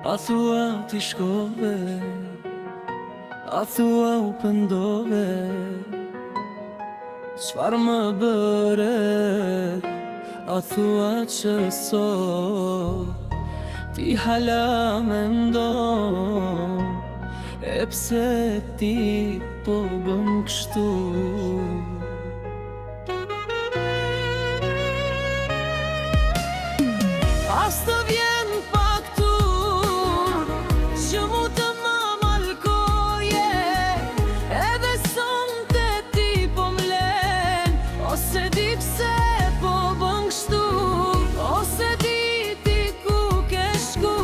A thua ti shkove, a thua u pëndove, çfar më bëre, a thua që ti hala mendon, e pse ti po bën kështu. As të vjen faktur që mu të më malkoje, edhe sonte ti po mlen, ose di pse po bën kështu, ose di ti ku ke shku.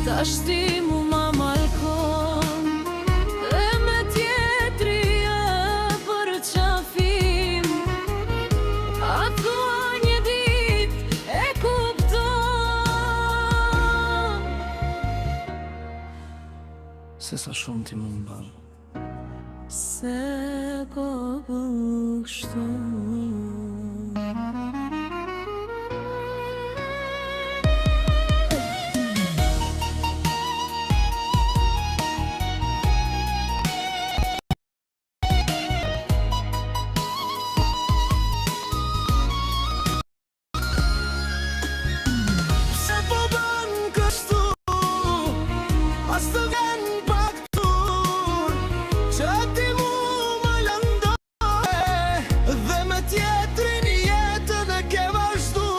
Tash ti mu ma malkon, dhe me tjetri e për qafim, a thua një dit e kupton, se sa shumë ti më mban, se ko bështu. As të vjen faktur që ti mu më lëndoje, dhe me tjetrin jetën e ke vazhdu.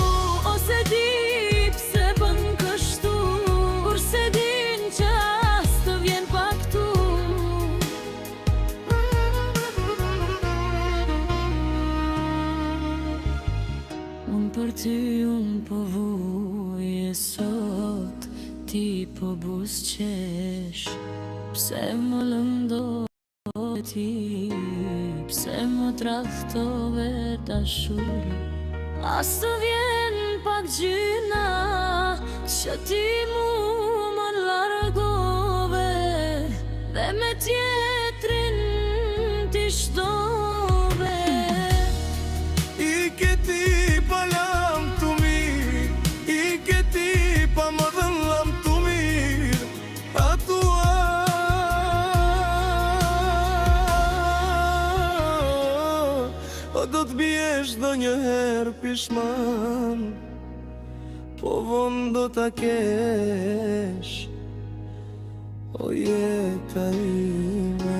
Ose di pse bën kështu, kurse din që as të vjen faktur. Unë për ty unë po vuje sot, ti po buzqesh, pse më lëndove ti, pse më trahtove dashur. As të vjen pak gjyna që ti mu më largove, dhe me tjetrin ti shdove. I ke ti pa lam të mirë, i ke ti pa më dhën lam të mirë, a tua o do të bjesh do njëherë pishman, po vonë do t'a kesh, o jeta ime.